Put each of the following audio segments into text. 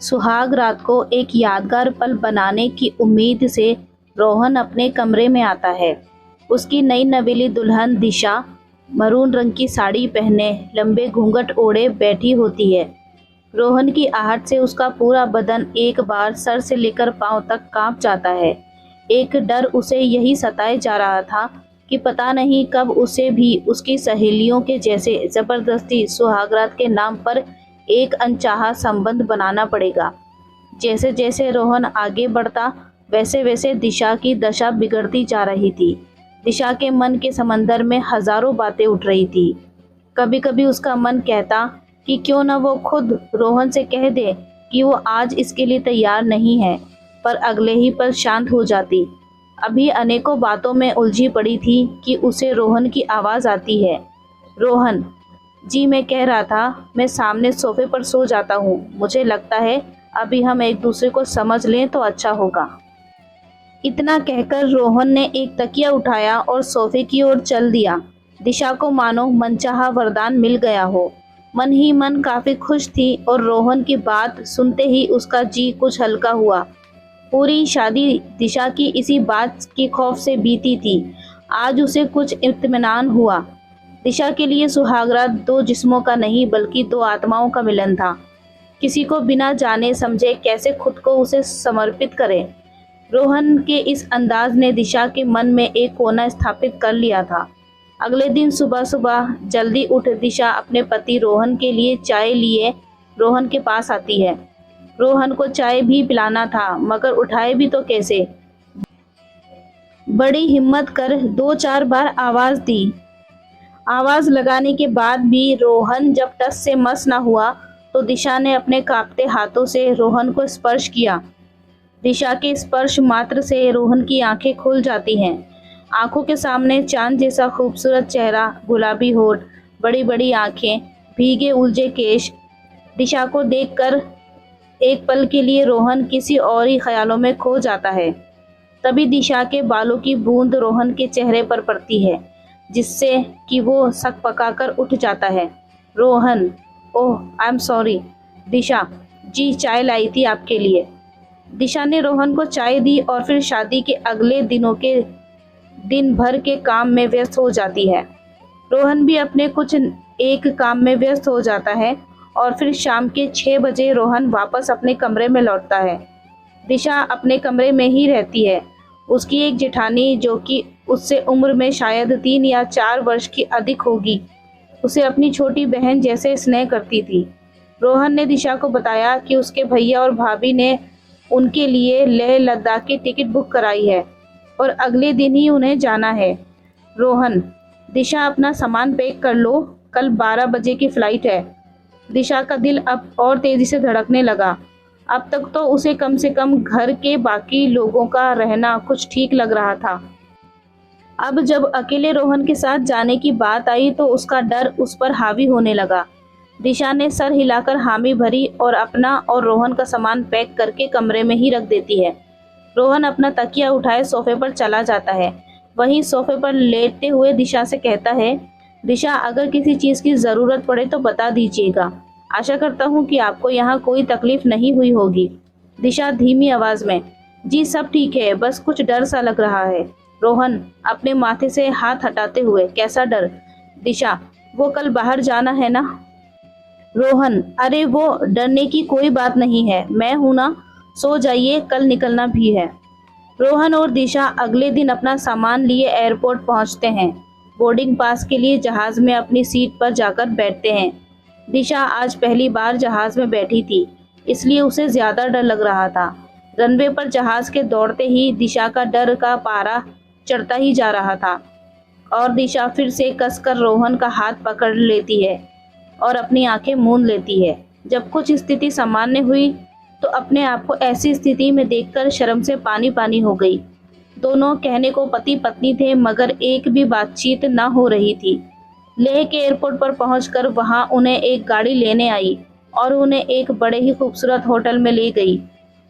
सुहाग रात को एक यादगार पल बनाने की उम्मीद से रोहन अपने कमरे में आता है। उसकी नई नवेली दुल्हन दिशा मरून रंग की साड़ी पहने लंबे घूंघट ओढ़े बैठी होती है। रोहन की आहट से उसका पूरा बदन एक बार सर से लेकर पांव तक कांप जाता है। एक डर उसे यही सताए जा रहा था कि पता नहीं कब उसे भी उसकी सहेलियों के जैसे जबरदस्ती सुहागरात के नाम पर एक अनचाहा संबंध बनाना पड़ेगा। जैसे जैसे रोहन आगे बढ़ता वैसे वैसे दिशा की दशा बिगड़ती जा रही थी। दिशा के मन के समंदर में हजारों बातें उठ रही थी। कभी कभी उसका मन कहता कि क्यों न वो खुद रोहन से कह दे कि वो आज इसके लिए तैयार नहीं है, पर अगले ही पल शांत हो जाती। अभी अनेकों बातों में उलझी पड़ी थी कि उसे रोहन की आवाज़ आती है। रोहन जी, मैं कह रहा था मैं सामने सोफे पर सो जाता हूँ। मुझे लगता है अभी हम एक दूसरे को समझ लें तो अच्छा होगा। इतना कहकर रोहन ने एक तकिया उठाया और सोफे की ओर चल दिया। दिशा को मानो मनचाहा वरदान मिल गया हो। मन ही मन काफी खुश थी और रोहन की बात सुनते ही उसका जी कुछ हल्का हुआ। पूरी शादी दिशा की इसी बात की खौफ से बीती थी। आज उसे कुछ इत्मीनान हुआ। दिशा के लिए सुहागरात दो जिस्मों का नहीं बल्कि दो आत्माओं का मिलन था। किसी को बिना जाने समझे कैसे खुद को उसे समर्पित करे। रोहन के इस अंदाज ने दिशा के मन में एक कोना स्थापित कर लिया था। अगले दिन सुबह सुबह जल्दी उठ दिशा अपने पति रोहन के लिए चाय लिए रोहन के पास आती है। रोहन को चाय भी पिलाना था, मगर उठाए भी तो कैसे। बड़ी हिम्मत कर दो चार बार आवाज दी। आवाज लगाने के बाद भी रोहन जब टस से मस न हुआ तो दिशा ने अपने कांपते हाथों से रोहन को स्पर्श किया। दिशा के स्पर्श मात्र से रोहन की आंखें खुल जाती हैं। आंखों के सामने चांद जैसा खूबसूरत चेहरा, गुलाबी होठ, बड़ी बड़ी आंखें, भीगे उलझे केश। दिशा को देखकर एक पल के लिए रोहन किसी और ही ख्यालों में खो जाता है। तभी दिशा के बालों की बूंद रोहन के चेहरे पर पड़ती है, जिससे कि वो सकपकाकर उठ जाता है। रोहन, ओह आई एम सॉरी। दिशा जी, चाय लाई थी आपके लिए। दिशा ने रोहन को चाय दी और फिर शादी के अगले दिनों के दिन भर के काम में व्यस्त हो जाती है। रोहन भी अपने कुछ एक काम में व्यस्त हो जाता है और फिर शाम के 6 बजे रोहन वापस अपने कमरे में लौटता है। दिशा अपने कमरे में ही रहती है। उसकी एक जेठानी, जो कि उससे उम्र में शायद 3 या 4 वर्ष की अधिक होगी, उसे अपनी छोटी बहन जैसे स्नेह करती थी। रोहन ने दिशा को बताया कि उसके भैया और भाभी ने उनके लिए लेह लद्दाख की टिकट बुक कराई है और अगले दिन ही उन्हें जाना है। रोहन, दिशा अपना सामान पैक कर लो, कल 12 बजे की फ़्लाइट है। दिशा का दिल अब और तेज़ी से धड़कने लगा। अब तक तो उसे कम से कम घर के बाकी लोगों का रहना कुछ ठीक लग रहा था। अब जब अकेले रोहन के साथ जाने की बात आई तो उसका डर उस पर हावी होने लगा। दिशा ने सर हिलाकर हामी भरी और अपना और रोहन का सामान पैक करके कमरे में ही रख देती है। रोहन अपना तकिया उठाए सोफे पर चला जाता है। वहीं सोफे पर लेटते हुए दिशा से कहता है, दिशा अगर किसी चीज़ की ज़रूरत पड़े तो बता दीजिएगा। आशा करता हूँ कि आपको यहाँ कोई तकलीफ नहीं हुई होगी। दिशा धीमी आवाज़ में, जी सब ठीक है, बस कुछ डर सा लग रहा है। रोहन अपने माथे से हाथ हटाते हुए, कैसा डर? दिशा, वो कल बाहर जाना है ना। रोहन, अरे वो डरने की कोई बात नहीं है, मैं हूं ना, सो जाइए, कल निकलना भी है। रोहन और दिशा अगले दिन अपना सामान लिए एयरपोर्ट पहुंचते हैं। बोर्डिंग पास के लिए जहाज़ में अपनी सीट पर जाकर बैठते हैं। दिशा आज पहली बार जहाज़ में बैठी थी, इसलिए उसे ज़्यादा डर लग रहा था। रनवे पर जहाज़ के दौड़ते ही दिशा का डर का पारा चढ़ता ही जा रहा था और दिशा फिर से कसकर रोहन का हाथ पकड़ लेती है और अपनी आंखें मूंद लेती है। जब कुछ स्थिति सामान्य हुई तो अपने आप को ऐसी स्थिति में देखकर शर्म से पानी पानी हो गई। दोनों कहने को पति पत्नी थे, मगर एक भी बातचीत न हो रही थी। लेह के एयरपोर्ट पर पहुंचकर वहां उन्हें एक गाड़ी लेने आई और उन्हें एक बड़े ही खूबसूरत होटल में ले गई।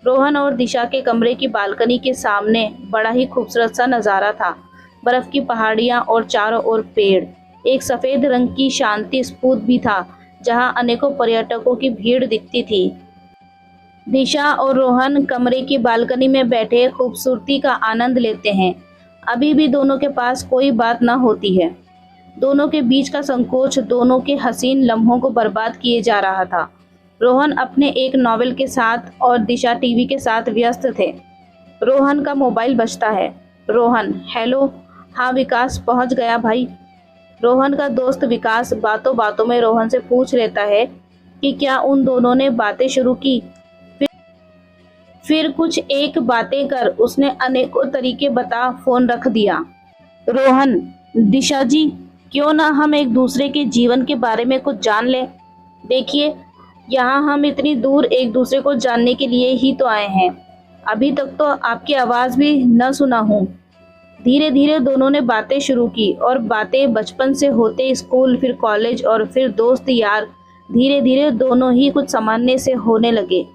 रोहन और दिशा के कमरे की बालकनी के सामने बड़ा ही खूबसूरत सा नज़ारा था। बर्फ की पहाड़ियाँ और चारों ओर पेड़। एक सफ़ेद रंग की शांति स्तूप भी था, जहां अनेकों पर्यटकों की भीड़ दिखती थी। दिशा और रोहन कमरे की बालकनी में बैठे खूबसूरती का आनंद लेते हैं। अभी भी दोनों के पास कोई बात न होती है। दोनों के बीच का संकोच दोनों के हसीन लम्हों को बर्बाद किए जा रहा था। रोहन अपने एक नॉवेल के साथ और दिशा टीवी के साथ व्यस्त थे। रोहन का मोबाइल बजता है। रोहन, हेलो। हाँ विकास, पहुंच गया भाई। रोहन का दोस्त विकास बातों बातों में रोहन से पूछ लेता है कि क्या उन दोनों ने बातें शुरू की। फिर कुछ एक बातें कर उसने अनेकों तरीके बता फोन रख दिया। रोहन, दिशा जी, क्यों ना हम एक दूसरे के जीवन के बारे में कुछ जान लें। देखिए, यहाँ हम इतनी दूर एक दूसरे को जानने के लिए ही तो आए हैं। अभी तक तो आपकी आवाज़ भी न सुना हूँ। धीरे धीरे दोनों ने बातें शुरू की और बातें बचपन से होते स्कूल, फिर कॉलेज और फिर दोस्त यार, धीरे धीरे दोनों ही कुछ सामान्य से होने लगे।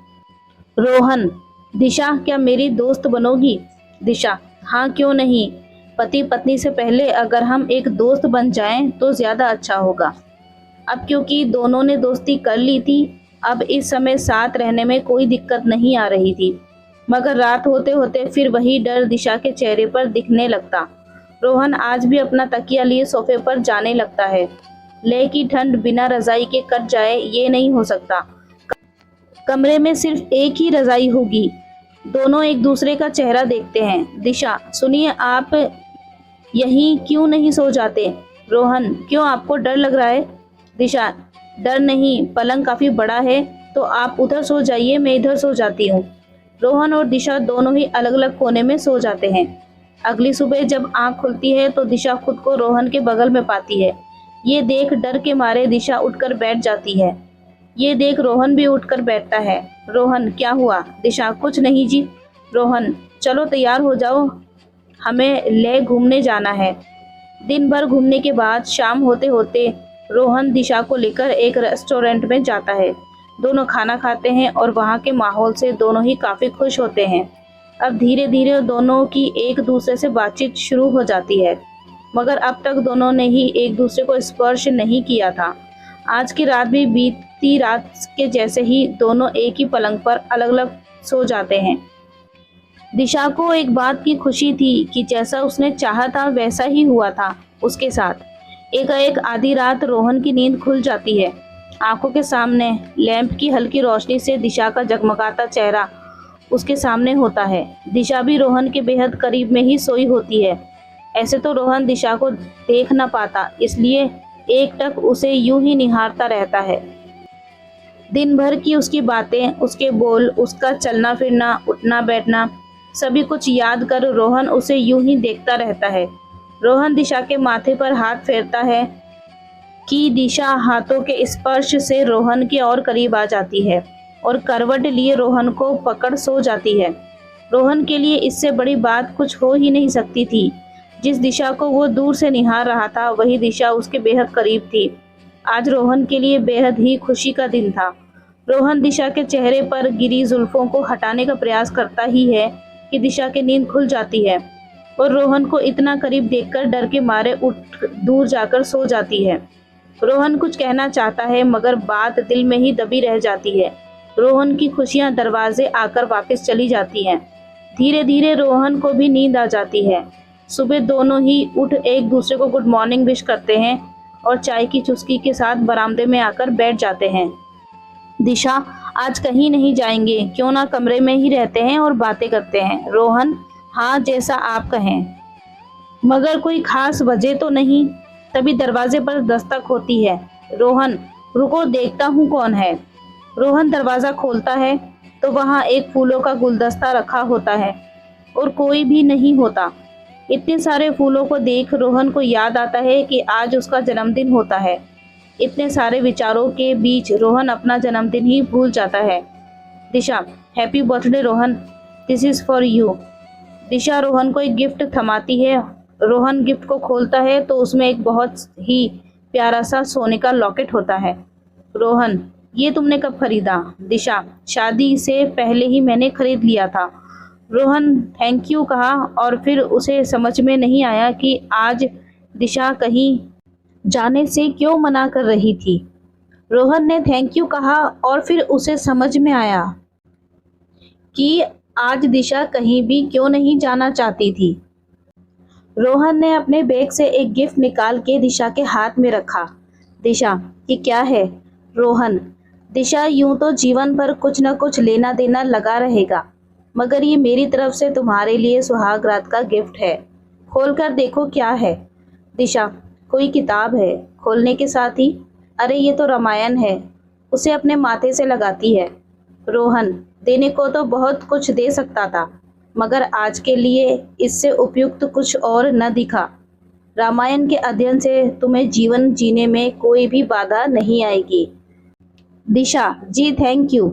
रोहन, दिशा, क्या मेरी दोस्त बनोगी। दिशा, हाँ क्यों नहीं। पति पत्नी से पहले अगर हम एक दोस्त बन जाएं तो ज़्यादा अच्छा होगा। अब क्योंकि दोनों ने दोस्ती कर ली थी, अब इस समय साथ रहने में कोई दिक्कत नहीं आ रही थी। मगर रात होते होते फिर वही डर दिशा के चेहरे पर दिखने लगता। रोहन आज भी अपना तकिया लिए सोफे पर जाने लगता है। लेह की ठंड बिना रजाई के कट जाए ये नहीं हो सकता। कमरे में सिर्फ एक ही रजाई होगी। दोनों एक दूसरे का चेहरा देखते हैं। दिशा, सुनिए, आप यहीं क्यों नहीं सो जाते। रोहन, क्यों, आपको डर लग रहा है। दिशा, डर नहीं, पलंग काफ़ी बड़ा है तो आप उधर सो जाइए, मैं इधर सो जाती हूँ। रोहन और दिशा दोनों ही अलग अलग कोने में सो जाते हैं। अगली सुबह जब आँख खुलती है तो दिशा खुद को रोहन के बगल में पाती है। ये देख डर के मारे दिशा उठकर बैठ जाती है। ये देख रोहन भी उठकर बैठता है। रोहन, क्या हुआ। दिशा, कुछ नहीं जी। रोहन, चलो तैयार हो जाओ, हमें लेह घूमने जाना है। दिन भर घूमने के बाद शाम होते होते रोहन दिशा को लेकर एक रेस्टोरेंट में जाता है। दोनों खाना खाते हैं और वहाँ के माहौल से दोनों ही काफ़ी खुश होते हैं। अब धीरे धीरे दोनों की एक दूसरे से बातचीत शुरू हो जाती है, मगर अब तक दोनों ने ही एक दूसरे को स्पर्श नहीं किया था। आज की रात भी बीती रात के जैसे ही दोनों एक ही पलंग पर अलग अलग सो जाते हैं। दिशा को एक बात की खुशी थी कि जैसा उसने चाहा था वैसा ही हुआ था उसके साथ। एकाएक आधी रात रोहन की नींद खुल जाती है। आंखों के सामने लैंप की हल्की रोशनी से दिशा का जगमगाता चेहरा उसके सामने होता है। दिशा भी रोहन के बेहद करीब में ही सोई होती है। ऐसे तो रोहन दिशा को देख न पाता, इसलिए एकटक उसे यूं ही निहारता रहता है। दिन भर की उसकी बातें, उसके बोल, उसका चलना फिरना, उठना बैठना, सभी कुछ याद कर रोहन उसे यूं ही देखता रहता है। रोहन दिशा के माथे पर हाथ फेरता है कि दिशा हाथों के स्पर्श से रोहन के और करीब आ जाती है और करवट लिए रोहन को पकड़ सो जाती है। रोहन के लिए इससे बड़ी बात कुछ हो ही नहीं सकती थी। जिस दिशा को वो दूर से निहार रहा था वही दिशा उसके बेहद करीब थी। आज रोहन के लिए बेहद ही खुशी का दिन था। रोहन दिशा के चेहरे पर गिरी जुल्फों को हटाने का प्रयास करता ही है कि दिशा की नींद खुल जाती है और रोहन को इतना करीब देखकर डर के मारे उठ दूर जाकर सो जाती है। रोहन कुछ कहना चाहता है मगर बात दिल में ही दबी रह जाती है। रोहन की खुशियां दरवाजे आकर वापस चली जाती हैं। धीरे धीरे रोहन को भी नींद आ जाती है। सुबह दोनों ही उठ एक दूसरे को गुड मॉर्निंग विश करते हैं और चाय की चुस्की के साथ बरामदे में आकर बैठ जाते हैं। दिशा, आज कहीं नहीं जाएंगे, क्यों ना कमरे में ही रहते हैं और बातें करते हैं। रोहन, हाँ जैसा आप कहें, मगर कोई खास वजह तो नहीं। तभी दरवाजे पर दस्तक होती है। रोहन, रुको देखता हूँ कौन है। रोहन दरवाज़ा खोलता है तो वहाँ एक फूलों का गुलदस्ता रखा होता है और कोई भी नहीं होता। इतने सारे फूलों को देख रोहन को याद आता है कि आज उसका जन्मदिन होता है। इतने सारे विचारों के बीच रोहन अपना जन्मदिन ही भूल जाता है। Disha, happy birthday Rohan, this is for you. Disha Rohan को एक गिफ्ट थमाती है। रोहन गिफ्ट को खोलता है तो उसमें एक बहुत ही प्यारा सा सोने का लॉकेट होता है। रोहन, ये तुमने कब खरीदा। दिशा, शादी से पहले ही मैंने खरीद लिया था। रोहन थैंक यू कहा और फिर उसे समझ में नहीं आया कि आज दिशा कहीं जाने से क्यों मना कर रही थी। रोहन ने थैंक यू कहा और फिर उसे समझ में आया कि आज दिशा कहीं भी क्यों नहीं जाना चाहती थी। रोहन ने अपने बैग से एक गिफ्ट निकाल के दिशा के हाथ में रखा। दिशा, ये क्या है? रोहन, दिशा, यूं तो जीवन भर कुछ न कुछ लेना देना लगा रहेगा, मगर ये मेरी तरफ से तुम्हारे लिए सुहाग रात का गिफ्ट है। खोल कर देखो क्या है। दिशा, कोई किताब है। खोलने के साथ ही, अरे ये तो रामायण है। उसे अपने माथे से लगाती है। रोहन, देने को तो बहुत कुछ दे सकता था, मगर आज के लिए इससे उपयुक्त कुछ और न दिखा। रामायण के अध्ययन से तुम्हें जीवन जीने में कोई भी बाधा नहीं आएगी। दिशा, जी थैंक यू।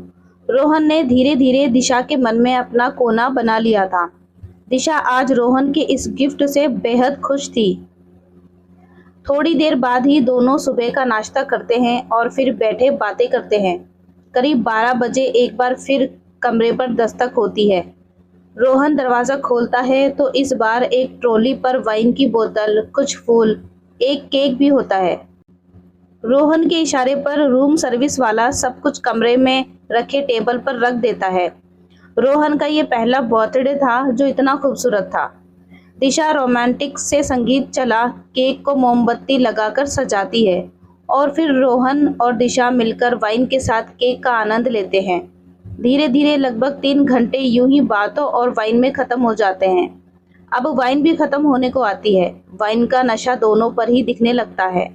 रोहन ने धीरे धीरे दिशा के मन में अपना कोना बना लिया था। दिशा आज रोहन के इस गिफ्ट से बेहद खुश थी। थोड़ी देर बाद ही दोनों सुबह का नाश्ता करते हैं और फिर बैठे बातें करते हैं। करीब 12 बजे एक बार फिर कमरे पर दस्तक होती है। रोहन दरवाज़ा खोलता है तो इस बार एक ट्रॉली पर वाइन की बोतल, कुछ फूल, एक केक भी होता है। रोहन के इशारे पर रूम सर्विस वाला सब कुछ कमरे में रखे टेबल पर रख देता है। रोहन का ये पहला बर्थडे था जो इतना खूबसूरत था। दिशा रोमांटिक से संगीत चला केक को मोमबत्ती लगाकर सजाती है और फिर रोहन और दिशा मिलकर वाइन के साथ केक का आनंद लेते हैं। धीरे धीरे लगभग 3 घंटे यूं ही बातों और वाइन में ख़त्म हो जाते हैं। अब वाइन भी ख़त्म होने को आती है। वाइन का नशा दोनों पर ही दिखने लगता है।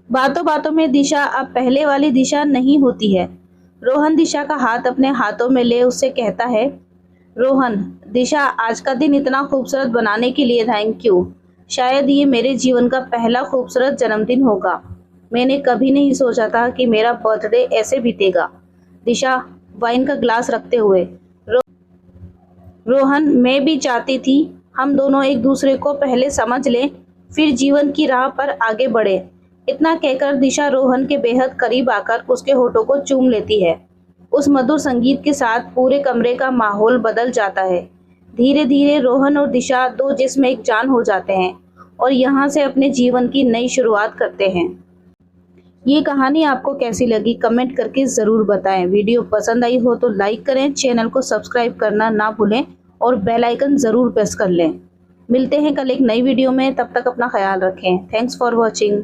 बातों बातों में दिशा अब पहले वाली दिशा नहीं होती है। रोहन दिशा का हाथ अपने हाथों में ले उससे कहता है, रोहन, दिशा, आज का दिन इतना खूबसूरत बनाने के लिए थैंक यू। शायद ये मेरे जीवन का पहला खूबसूरत जन्मदिन होगा। मैंने कभी नहीं सोचा था कि मेरा बर्थडे ऐसे बीतेगा। दिशा वाइन का ग्लास रखते हुए, रोहन, मैं भी चाहती थी हम दोनों एक दूसरे को पहले समझ लें, फिर जीवन की राह पर आगे बढ़े। इतना कहकर दिशा रोहन के बेहद करीब आकर उसके होठों को चूम लेती है। उस मधुर संगीत के साथ पूरे कमरे का माहौल बदल जाता है। धीरे धीरे रोहन और दिशा दो जिस्म एक जान हो जाते हैं और यहाँ से अपने जीवन की नई शुरुआत करते हैं। ये कहानी आपको कैसी लगी कमेंट करके ज़रूर बताएं। वीडियो पसंद आई हो तो लाइक करें, चैनल को सब्सक्राइब करना ना भूलें और बेल आइकन ज़रूर प्रेस कर लें। मिलते हैं कल एक नई वीडियो में, तब तक अपना ख्याल रखें। Thanks for watching.